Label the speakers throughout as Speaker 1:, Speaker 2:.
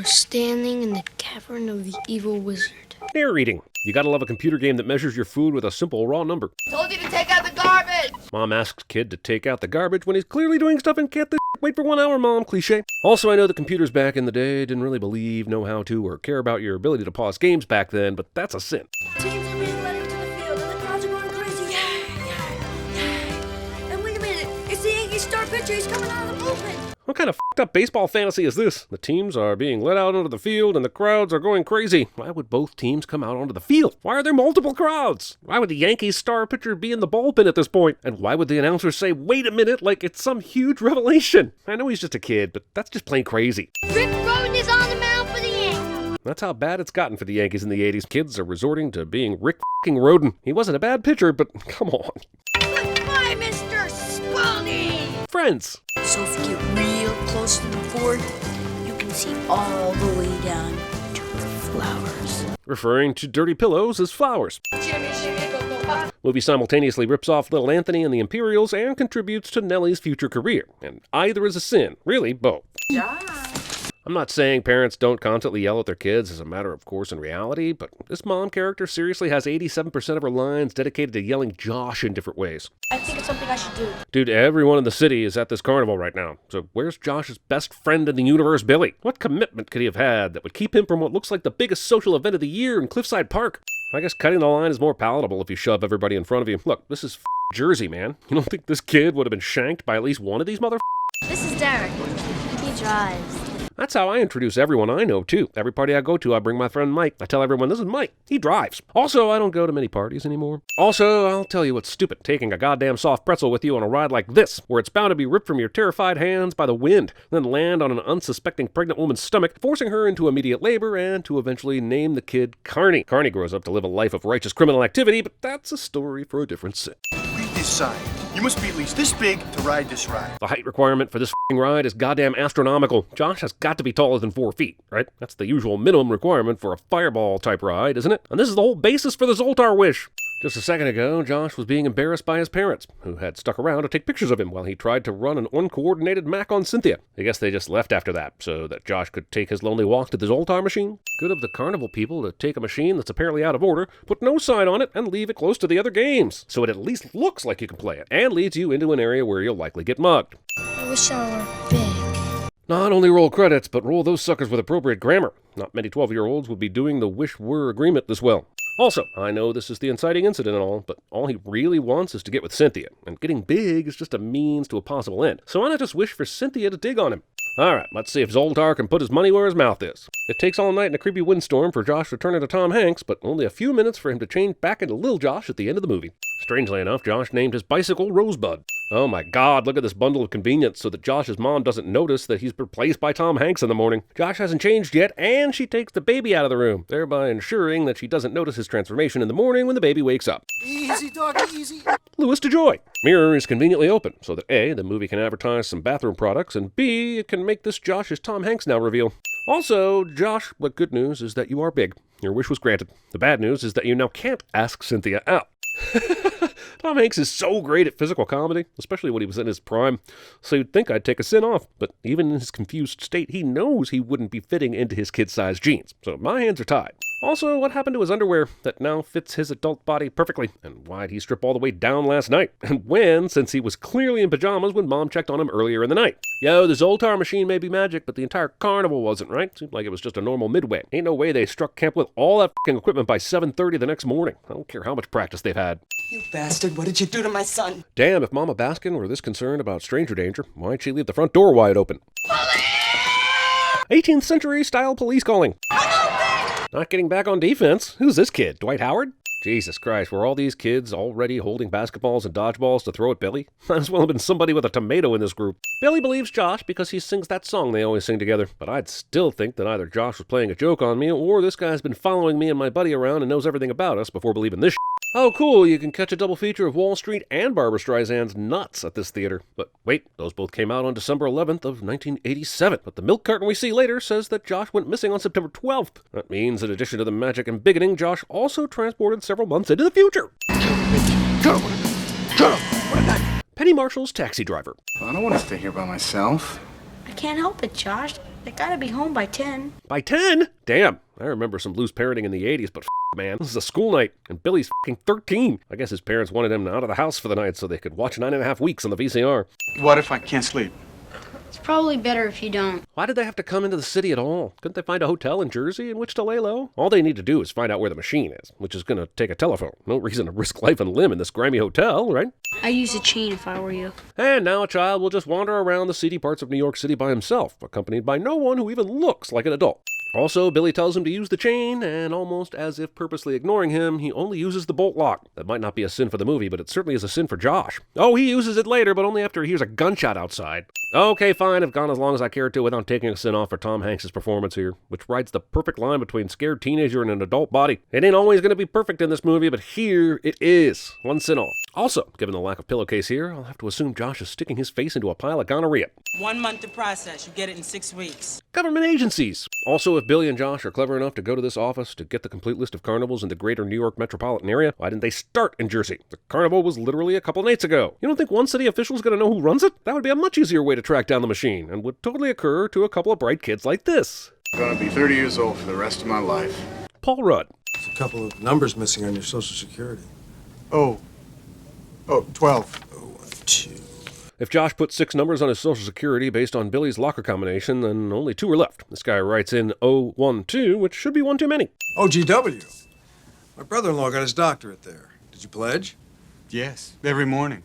Speaker 1: We're standing in the cavern of the evil wizard.
Speaker 2: Narrating. You gotta love a computer game that measures your food with a simple raw number.
Speaker 3: Told you to take out the garbage!
Speaker 2: Mom asks kid to take out the garbage when he's clearly doing stuff and can't wait for 1 hour, Mom. Cliche. Also, I know the computers back in the day didn't really believe, know how to, or care about your ability to pause games back then, but that's a sin.
Speaker 4: Teams are being led into the field and the crowds are going crazy. Yay! And wait a minute, it's the Yankees star pitcher. He's coming out of the bullpen.
Speaker 2: What kind of f***ed up baseball fantasy is this? The teams are being let out onto the field and the crowds are going crazy. Why would both teams come out onto the field? Why are there multiple crowds? Why would the Yankees star pitcher be in the bullpen at this point? And why would the announcers say, wait a minute, like it's some huge revelation? I know he's just a kid, but that's just plain crazy.
Speaker 5: Rick Roden is on the mound for the Yankees.
Speaker 2: That's how bad it's gotten for the Yankees in the 80s. Kids are resorting to being Rick f***ing Roden. He wasn't a bad pitcher, but come on.
Speaker 4: Goodbye, Mr. Spalding!
Speaker 2: Friends.
Speaker 4: So if you get real close to the fort, you can see all the way down to her flowers.
Speaker 2: Referring to dirty pillows as flowers. Movie simultaneously rips off Little Anthony and the Imperials and contributes to Nellie's future career. And either is a sin. Really, both. I'm not saying parents don't constantly yell at their kids as a matter of course in reality, but this mom character seriously has 87% of her lines dedicated to yelling Josh in different ways.
Speaker 4: I think it's something I should do.
Speaker 2: Dude, everyone in the city is at this carnival right now, so where's Josh's best friend in the universe, Billy? What commitment could he have had that would keep him from what looks like the biggest social event of the year in Cliffside Park? I guess cutting the line is more palatable if you shove everybody in front of you. Look, this is Jersey, man. You don't think this kid would have been shanked by at least one of these mother?
Speaker 5: This is Derek. He drives.
Speaker 2: That's how I introduce everyone I know, too. Every party I go to, I bring my friend Mike. I tell everyone, this is Mike. He drives. Also, I don't go to many parties anymore. Also, I'll tell you what's stupid. Taking a goddamn soft pretzel with you on a ride like this, where it's bound to be ripped from your terrified hands by the wind, then land on an unsuspecting pregnant woman's stomach, forcing her into immediate labor, and to eventually name the kid Carney. Carney grows up to live a life of righteous criminal activity, but that's a story for a different sin.
Speaker 6: Read this sign. You must be at least this big to ride this ride.
Speaker 2: The height requirement for this f***ing ride is goddamn astronomical. Josh has got to be taller than 4 feet, right? That's the usual minimum requirement for a fireball-type ride, isn't it? And this is the whole basis for the Zoltar wish. Just a second ago, Josh was being embarrassed by his parents, who had stuck around to take pictures of him while he tried to run an uncoordinated mac on Cynthia. I guess they just left after that, so that Josh could take his lonely walk to the Zoltar machine. Good of the Carnival people to take a machine that's apparently out of order, put no sign on it, and leave it close to the other games, so it at least looks like you can play it, and leads you into an area where you'll likely get mugged.
Speaker 1: I wish I were big.
Speaker 2: Not only roll credits, but roll those suckers with appropriate grammar. Not many 12-year-olds would be doing the wish-were agreement this well. Also, I know this is the inciting incident and all, but all he really wants is to get with Cynthia, and getting big is just a means to a possible end. So why not just wish for Cynthia to dig on him? Alright, let's see if Zoltar can put his money where his mouth is. It takes all night in a creepy windstorm for Josh to turn into Tom Hanks, but only a few minutes for him to change back into Lil Josh at the end of the movie. Strangely enough, Josh named his bicycle Rosebud. Oh my god, look at this bundle of convenience so that Josh's mom doesn't notice that he's replaced by Tom Hanks in the morning. Josh hasn't changed yet, and she takes the baby out of the room, thereby ensuring that she doesn't notice his transformation in the morning when the baby wakes up.
Speaker 6: Easy, doggy, easy.
Speaker 2: Louis DeJoy. Mirror is conveniently open, so that A, the movie can advertise some bathroom products, and B, it can make this Josh is Tom Hanks now reveal. Also, Josh, what good news is that you are big. Your wish was granted. The bad news is that you now can't ask Cynthia out. Tom Hanks is so great at physical comedy, especially when he was in his prime, so you'd think I'd take a sin off, but even in his confused state, he knows he wouldn't be fitting into his kid-sized jeans, so my hands are tied. Also, what happened to his underwear that now fits his adult body perfectly? And why'd he strip all the way down last night? And when, since he was clearly in pajamas when Mom checked on him earlier in the night? Yo, the Zoltar machine may be magic, but the entire carnival wasn't, right? Seemed like it was just a normal midway. Ain't no way they struck camp with all that f***ing equipment by 7:30 the next morning. I don't care how much practice they've had.
Speaker 7: You bastard, what did you do to my son?
Speaker 2: Damn, if Mama Baskin were this concerned about stranger danger, why'd she leave the front door wide open? 18th century style police calling. Not getting back on defense. Who's this kid? Dwight Howard? Jesus Christ, were all these kids already holding basketballs and dodgeballs to throw at Billy? Might as well have been somebody with a tomato in this group. Billy believes Josh because he sings that song they always sing together, but I'd still think that either Josh was playing a joke on me, or this guy's been following me and my buddy around and knows everything about us before believing this shit. Oh cool, you can catch a double feature of Wall Street and Barbra Streisand's Nuts at this theater. But wait, those both came out on December 11th of 1987. But the milk carton we see later says that Josh went missing on September 12th. That means in addition to the magic and bigoting, Josh also transported several months into the future.
Speaker 6: Go!
Speaker 2: Penny Marshall's taxi driver.
Speaker 6: Well, I don't want to stay here by myself.
Speaker 4: I can't help it, Josh. They gotta be home by 10.
Speaker 2: By 10? Damn, I remember some loose parenting in the 80s, but man, this is a school night, and Billy's 13. I guess his parents wanted him out of the house for the night so they could watch 9.5 weeks on the VCR.
Speaker 6: What if I can't sleep?
Speaker 5: It's probably better if you don't.
Speaker 2: Why did they have to come into the city at all? Couldn't they find a hotel in Jersey in which to lay low? All they need to do is find out where the machine is, which is going to take a telephone. No reason to risk life and limb in this grimy hotel, right?
Speaker 4: I'd use a chain if I were you.
Speaker 2: And now a child will just wander around the seedy parts of New York City by himself, accompanied by no one who even looks like an adult. Also, Billy tells him to use the chain, and almost as if purposely ignoring him, he only uses the bolt lock. That might not be a sin for the movie, but it certainly is a sin for Josh. Oh, he uses it later, but only after he hears a gunshot outside. Okay, fine, I've gone as long as I care to without taking a sin off for Tom Hanks' performance here, which rides the perfect line between scared teenager and an adult body. It ain't always going to be perfect in this movie, but here it is. One sin off. Also, given the lack of pillowcase here, I'll have to assume Josh is sticking his face into a pile of gonorrhea.
Speaker 8: 1 month to process. You get it in 6 weeks.
Speaker 2: Government agencies. Also, if Billy and Josh are clever enough to go to this office to get the complete list of carnivals in the greater New York metropolitan area, why didn't they start in Jersey? The carnival was literally a couple nights ago. You don't think one city official's gonna know who runs it? That would be a much easier way to track down the machine, and would totally occur to a couple of bright kids like this.
Speaker 6: I'm gonna be 30 years old for the rest of my life.
Speaker 2: Paul Rudd.
Speaker 9: There's a couple of numbers missing on your Social Security.
Speaker 6: Oh, 12.
Speaker 9: 1, 2.
Speaker 2: If Josh put 6 numbers on his Social Security based on Billy's locker combination, then only 2 are left. This guy writes in 012, which should be one too many.
Speaker 9: OGW. My brother-in-law got his doctorate there. Did you pledge?
Speaker 6: Yes, every morning.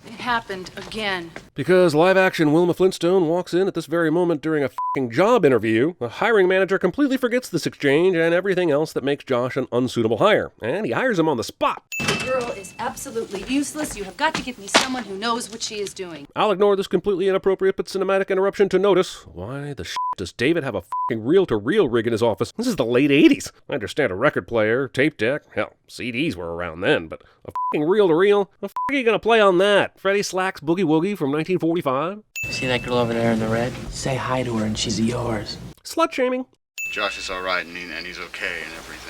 Speaker 3: It happened again.
Speaker 2: Because live-action Wilma Flintstone walks in at this very moment during a f***ing job interview, the hiring manager completely forgets this exchange and everything else that makes Josh an unsuitable hire. And he hires him on the spot.
Speaker 3: The girl is absolutely useless. You have got to give me someone who knows what she is doing.
Speaker 2: I'll ignore this completely inappropriate but cinematic interruption to notice, why the does David have a f***ing reel-to-reel rig in his office? This is the late 80s. I understand a record player, tape deck, hell, CDs were around then, but a f***ing reel-to-reel? How f*** are you gonna play on that? Freddie Slack's Boogie Woogie from 1945?
Speaker 10: See that girl over there in the red? Say hi to her and she's yours.
Speaker 2: Slut-shaming.
Speaker 6: Josh is all right, and he's okay and everything.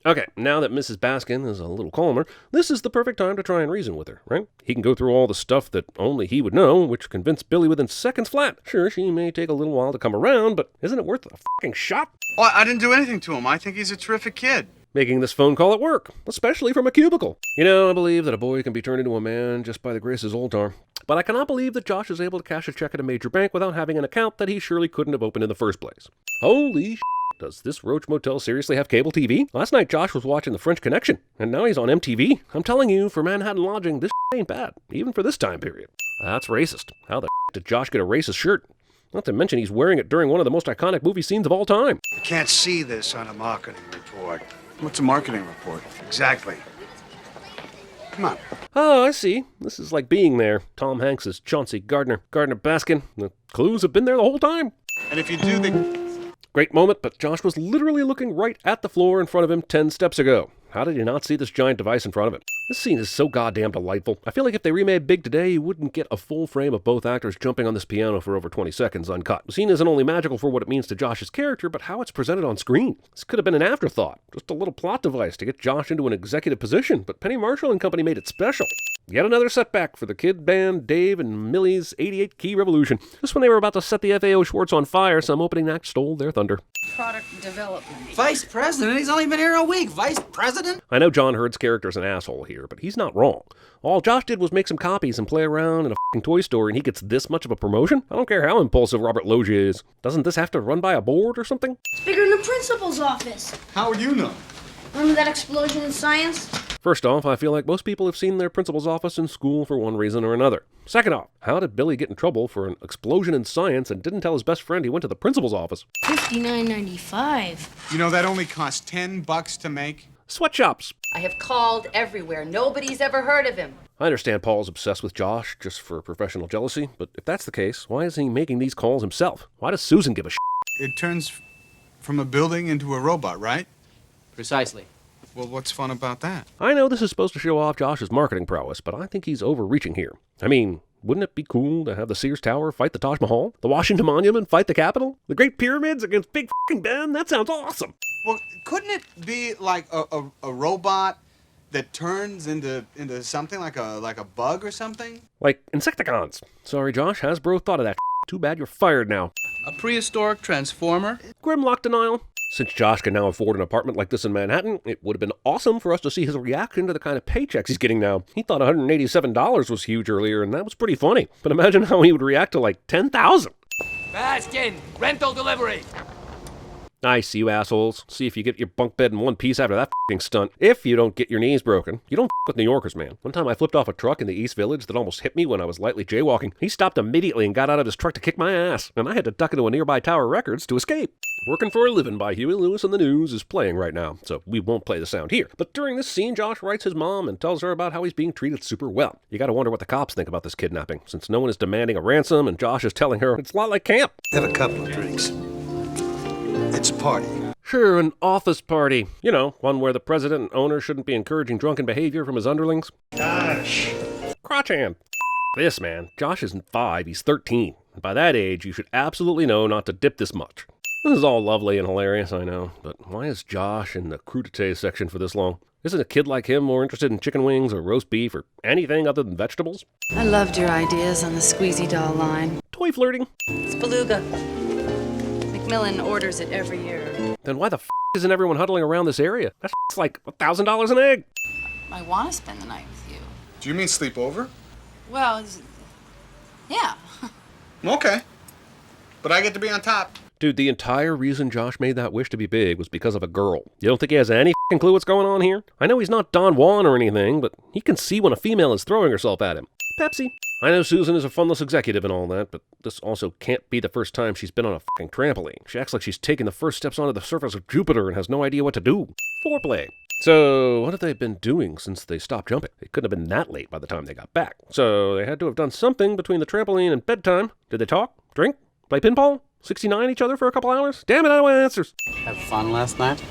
Speaker 2: Okay, now that Mrs. Baskin is a little calmer, this is the perfect time to try and reason with her, right? He can go through all the stuff that only he would know, which convinced Billy within seconds flat. Sure, she may take a little while to come around, but isn't it worth a fucking shot?
Speaker 6: Oh, I didn't do anything to him. I think he's a terrific kid.
Speaker 2: Making this phone call at work, especially from a cubicle. You know, I believe that a boy can be turned into a man just by the grace of Zoltar. But I cannot believe that Josh is able to cash a check at a major bank without having an account that he surely couldn't have opened in the first place. Holy does this Roach Motel seriously have cable TV? Last night Josh was watching The French Connection, and now he's on MTV. I'm telling you, for Manhattan lodging, this ain't bad, even for this time period. That's racist. How the did Josh get a racist shirt? Not to mention he's wearing it during one of the most iconic movie scenes of all time.
Speaker 11: You can't see this on a marketing report.
Speaker 6: What's a marketing report?
Speaker 11: Exactly. Come on.
Speaker 2: Oh, I see. This is like being there. Tom Hanks is Chauncey Gardner Baskin. The clues have been there the whole time.
Speaker 6: And if you do the...
Speaker 2: Great moment, but Josh was literally looking right at the floor in front of him 10 steps ago. How did he not see this giant device in front of him? This scene is so goddamn delightful. I feel like if they remade Big today, you wouldn't get a full frame of both actors jumping on this piano for over 20 seconds uncut. The scene isn't only magical for what it means to Josh's character, but how it's presented on screen. This could have been an afterthought, just a little plot device to get Josh into an executive position, but Penny Marshall and company made it special. Yet another setback for the kid band Dave and Millie's 88-key revolution. Just when they were about to set the FAO Schwartz on fire, some opening act stole their thunder.
Speaker 3: Product development.
Speaker 10: Vice President? He's only been here a week. Vice President?
Speaker 2: I know John Hurd's character's an asshole here, but he's not wrong. All Josh did was make some copies and play around in a f***ing toy store, and he gets this much of a promotion? I don't care how impulsive Robert Loggia is. Doesn't this have to run by a board or something?
Speaker 5: It's bigger than the principal's office.
Speaker 6: How would you know?
Speaker 5: Remember that explosion in science?
Speaker 2: First off, I feel like most people have seen their principal's office in school for one reason or another. Second off, how did Billy get in trouble for an explosion in science and didn't tell his best friend he went to the principal's office?
Speaker 5: $59.95.
Speaker 6: You know, that only costs $10 to make.
Speaker 2: Sweatshops.
Speaker 3: I have called everywhere. Nobody's ever heard of him.
Speaker 2: I understand Paul's obsessed with Josh just for professional jealousy, but if that's the case, why isn't he making these calls himself? Why does Susan give a shit?
Speaker 6: It turns from a building into a robot, right?
Speaker 10: Precisely.
Speaker 6: Well, what's fun about that?
Speaker 2: I know this is supposed to show off Josh's marketing prowess, but I think he's overreaching here. I mean, wouldn't it be cool to have the Sears Tower fight the Taj Mahal? The Washington Monument fight the Capitol? The Great Pyramids against Big f***ing Ben? That sounds awesome!
Speaker 6: Well, couldn't it be like a robot that turns into something like a bug or something?
Speaker 2: Like Insecticons. Sorry, Josh, Hasbro thought of that. Too bad you're fired now.
Speaker 6: A prehistoric transformer?
Speaker 2: Grimlock denial. Since Josh can now afford an apartment like this in Manhattan, it would have been awesome for us to see his reaction to the kind of paychecks he's getting now. He thought $187 was huge earlier, and that was pretty funny. But imagine how he would react to like $10,000.
Speaker 10: Baskin, rental delivery.
Speaker 2: Nice, you assholes. See if you get your bunk bed in one piece after that f***ing stunt. If you don't get your knees broken. You don't f*** with New Yorkers, man. One time I flipped off a truck in the East Village that almost hit me when I was lightly jaywalking. He stopped immediately and got out of his truck to kick my ass, and I had to duck into a nearby Tower Records to escape. Working for a Living by Huey Lewis and the News is playing right now, so we won't play the sound here. But during this scene, Josh writes his mom and tells her about how he's being treated super well. You gotta wonder what the cops think about this kidnapping, since no one is demanding a ransom and Josh is telling her it's a lot like camp.
Speaker 11: Have a couple of drinks. It's a party.
Speaker 2: Sure, an office party. You know, one where the president and owner shouldn't be encouraging drunken behavior from his underlings.
Speaker 11: Gosh.
Speaker 2: Crotch hand. This man, Josh isn't 5, he's 13. And by that age, you should absolutely know not to dip this much. This is all lovely and hilarious, I know, but why is Josh in the crudité section for this long? Isn't a kid like him more interested in chicken wings or roast beef or anything other than vegetables?
Speaker 3: I loved your ideas on the squeezy doll line.
Speaker 2: Toy flirting?
Speaker 3: It's beluga. Macmillan orders it every year.
Speaker 2: Then why the f*** isn't everyone huddling around this area? That's like $1,000 an egg.
Speaker 3: I want to spend the night with you.
Speaker 6: Do you mean sleep over?
Speaker 3: Well, yeah.
Speaker 6: Okay. But I get to be on top.
Speaker 2: Dude, the entire reason Josh made that wish to be big was because of a girl. You don't think he has any f***ing clue what's going on here? I know he's not Don Juan or anything, but he can see when a female is throwing herself at him. Pepsi. I know Susan is a funless executive and all that, but this also can't be the first time she's been on a f***ing trampoline. She acts like she's taking the first steps onto the surface of Jupiter and has no idea what to do. Foreplay. So, what have they been doing since they stopped jumping? It couldn't have been that late by the time they got back. So, they had to have done something between the trampoline and bedtime. Did they talk? Drink? Play pinball? 69 each other for a couple hours? Damn it, I don't want answers.
Speaker 10: Have fun last night?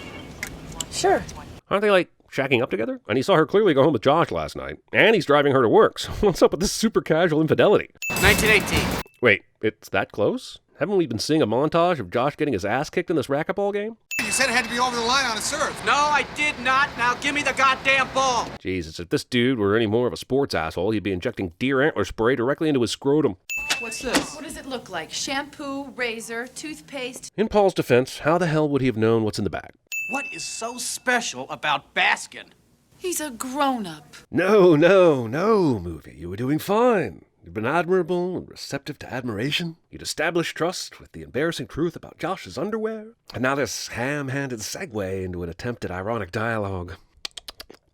Speaker 3: Sure.
Speaker 2: Aren't they like shacking up together? And he saw her clearly go home with Josh last night. And he's driving her to work. So what's up with this super casual infidelity?
Speaker 6: 1918.
Speaker 2: Wait, it's that close? Haven't we been seeing a montage of Josh getting his ass kicked in this racquetball game?
Speaker 6: You said it had to be over the line on a serve.
Speaker 7: No, I did not. Now give me the goddamn ball.
Speaker 2: Jesus, if this dude were any more of a sports asshole, he'd be injecting deer antler spray directly into his scrotum.
Speaker 6: What's this?
Speaker 3: What does it look like? Shampoo, razor, toothpaste?
Speaker 2: In Paul's defense, how the hell would he have known what's in the bag?
Speaker 7: What is so special about Baskin?
Speaker 3: He's a grown-up.
Speaker 2: No, movie. You were doing fine. You'd been admirable and receptive to admiration. You'd established trust with the embarrassing truth about Josh's underwear. And now this ham-handed segue into an attempt at ironic dialogue.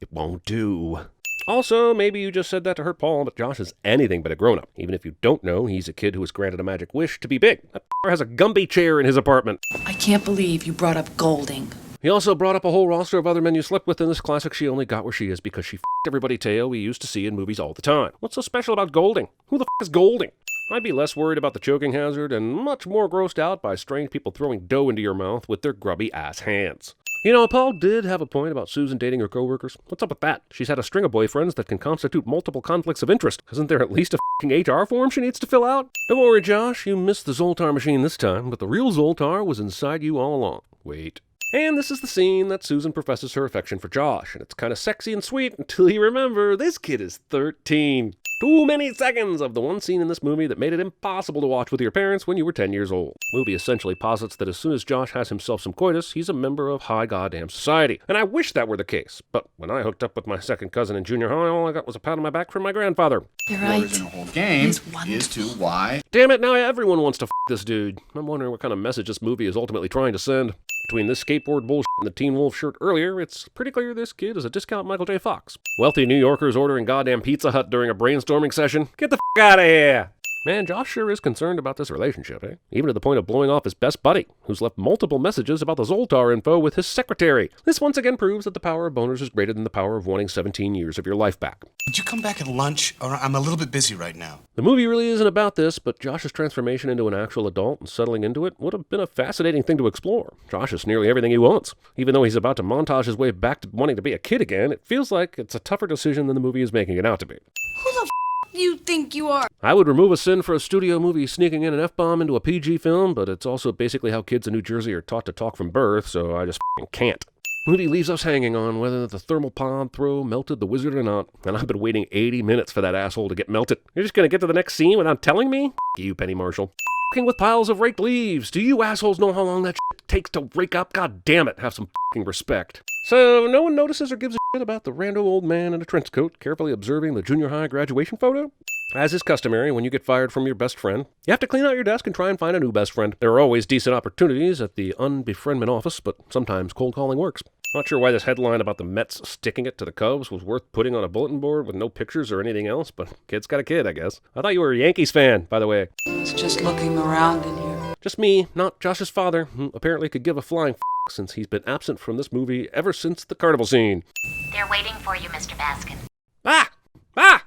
Speaker 2: It won't do. Also, maybe you just said that to hurt Paul, but Josh is anything but a grown-up. Even if you don't know, he's a kid who was granted a magic wish to be big. That has a Gumby chair in his apartment.
Speaker 3: I can't believe you brought up Golding.
Speaker 2: He also brought up a whole roster of other men you slept with in this classic She Only Got Where She Is because she f***ed everybody tale we used to see in movies all the time. What's so special about Golding? Who the f*** is Golding? I'd be less worried about the choking hazard and much more grossed out by strange people throwing dough into your mouth with their grubby ass hands. You know, Paul did have a point about Susan dating her coworkers. What's up with that? She's had a string of boyfriends that can constitute multiple conflicts of interest. Isn't there at least a f***ing HR form she needs to fill out? Don't worry, Josh, you missed the Zoltar machine this time, but the real Zoltar was inside you all along. Wait. And this is the scene that Susan professes her affection for Josh, and it's kind of sexy and sweet until you remember this kid is 13. Too many seconds of the one scene in this movie that made it impossible to watch with your parents when you were 10 years old. The movie essentially posits that as soon as Josh has himself some coitus, he's a member of high goddamn society. And I wish that were the case, but when I hooked up with my second cousin in junior high, all I got was a pat on my back from my grandfather.
Speaker 3: You're right.
Speaker 6: The whole game
Speaker 3: He's
Speaker 6: is to why.
Speaker 2: Damn it, now everyone wants to f*** this dude. I'm wondering what kind of message this movie is ultimately trying to send. Between this skateboard bullshit and the Teen Wolf shirt earlier, it's pretty clear this kid is a discount Michael J. Fox. Wealthy New Yorkers ordering goddamn Pizza Hut during a brainstorming session? Get the f*** out of here! Man, Josh sure is concerned about this relationship, eh? Even to the point of blowing off his best buddy, who's left multiple messages about the Zoltar info with his secretary. This once again proves that the power of boners is greater than the power of wanting 17 years of your life back.
Speaker 6: Would you come back at lunch? Or I'm a little bit busy right now.
Speaker 2: The movie really isn't about this, but Josh's transformation into an actual adult and settling into it would have been a fascinating thing to explore. Josh is nearly everything he wants. Even though he's about to montage his way back to wanting to be a kid again, it feels like it's a tougher decision than the movie is making it out to be.
Speaker 4: Who the you think you are?
Speaker 2: I would remove a sin for a studio movie sneaking in an F-bomb into a PG film, but it's also basically how kids in New Jersey are taught to talk from birth, so I just can't. Movie leaves us hanging on whether the thermal pod throw melted the wizard or not, and I've been waiting 80 minutes for that asshole to get melted. You're just gonna get to the next scene without telling me? You, Penny Marshall. f***ing with piles of raked leaves. Do you assholes know how long that shit takes to rake up? God damn it, have some f***ing respect. So, no one notices or gives a shit about the rando old man in a trench coat carefully observing the junior high graduation photo? As is customary when you get fired from your best friend, you have to clean out your desk and try and find a new best friend. There are always decent opportunities at the unbefriendment office, but sometimes cold calling works. Not sure why this headline about the Mets sticking it to the Cubs was worth putting on a bulletin board with no pictures or anything else, but kid's got a kid, I guess. I thought you were a Yankees fan, by the way.
Speaker 8: It's just looking around in here.
Speaker 2: Just me, not Josh's father, who apparently could give a flying f*** since he's been absent from this movie ever since the carnival scene.
Speaker 12: They're waiting for you, Mr. Baskin.
Speaker 2: Ah! Ah!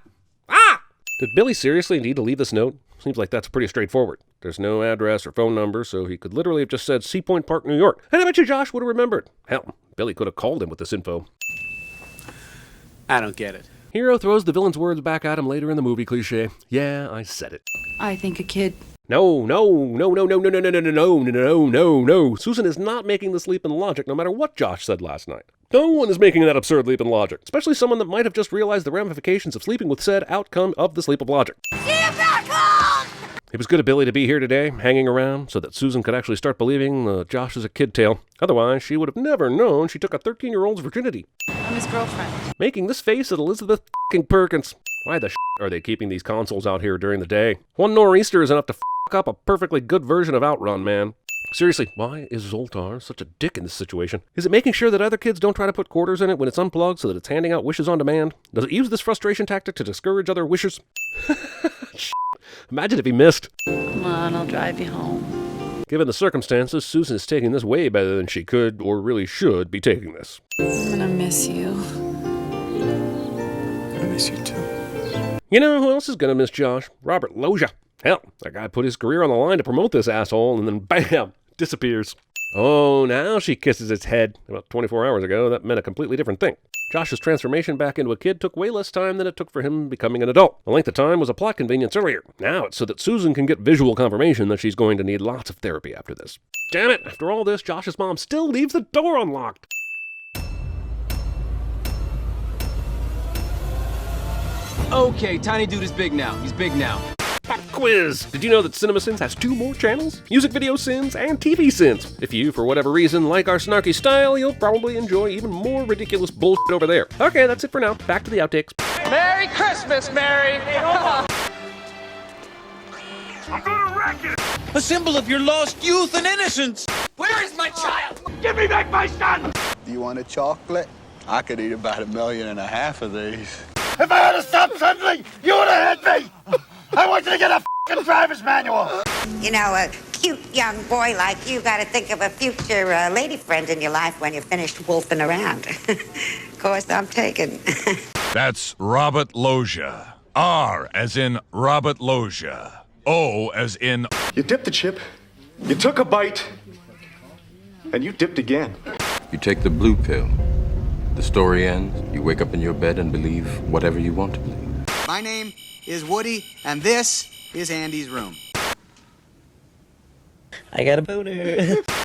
Speaker 2: Ah! Did Billy seriously need to leave this note? Seems like that's pretty straightforward. There's no address or phone number, so he could literally have just said Sea Point Park, New York. And I bet you Josh would have remembered. Hell, Billy could have called him with this info.
Speaker 7: I don't get it.
Speaker 2: Hero throws the villain's words back at him later in the movie cliche. Yeah, I said it.
Speaker 3: I think a kid.
Speaker 2: No. Susan is not making this leap in logic no matter what Josh said last night. No one is making that absurd leap in logic, especially someone that might have just realized the ramifications of sleeping with said outcome of this leap of logic. It was good of Billy to be here today, hanging around, so that Susan could actually start believing the Josh is a kid tale. Otherwise, she would have never known she took a 13-year-old's virginity.
Speaker 3: I'm his girlfriend.
Speaker 2: Making this face at Elizabeth f***ing Perkins. Why the are they keeping these consoles out here during the day? One nor'easter is enough to f*** up a perfectly good version of Outrun, man. Seriously, why is Zoltar such a dick in this situation? Is it making sure that other kids don't try to put quarters in it when it's unplugged so that it's handing out wishes on demand? Does it use this frustration tactic to discourage other wishers? Imagine if he missed.
Speaker 8: Come on, I'll drive you home.
Speaker 2: Given the circumstances, Susan is taking this way better than she could or really should be taking this.
Speaker 8: I'm gonna miss you.
Speaker 11: I miss you too.
Speaker 2: You know who else is gonna miss Josh? Robert Loggia. Hell, that guy put his career on the line to promote this asshole and then bam, disappears. Oh, now she kisses its head. About 24 hours ago, that meant a completely different thing. Josh's transformation back into a kid took way less time than it took for him becoming an adult. The length of time was a plot convenience earlier. Now it's so that Susan can get visual confirmation that she's going to need lots of therapy after this. Damn it, after all this, Josh's mom still leaves the door unlocked.
Speaker 13: Okay, Tiny Dude is big now. He's big now.
Speaker 2: Pop quiz! Did you know that CinemaSins has 2 more channels? Music Video Sins and TV Sins. If you, for whatever reason, like our snarky style, you'll probably enjoy even more ridiculous bullshit over there. Okay, that's it for now. Back to the outtakes.
Speaker 7: Merry Christmas, Mary!
Speaker 11: I'm gonna wreck it!
Speaker 7: A symbol of your lost youth and innocence! Where is my child?
Speaker 11: Give me back my son!
Speaker 14: Do you want a chocolate? I could eat about 1.5 million of these.
Speaker 11: If I had stopped suddenly, you would have hit me! I want you to get a f***ing driver's manual!
Speaker 12: You know, a cute young boy like you got to think of a future lady friend in your life when you're finished wolfing around. Of course, I'm taken.
Speaker 15: That's Robert Loggia. R as in Robert Loggia. O as in...
Speaker 11: You dipped the chip, you took a bite, and you dipped again.
Speaker 16: You take the blue pill. The story ends. You wake up in your bed and believe whatever you want to believe.
Speaker 6: My name is Woody, and this is Andy's room.
Speaker 10: I got a boner.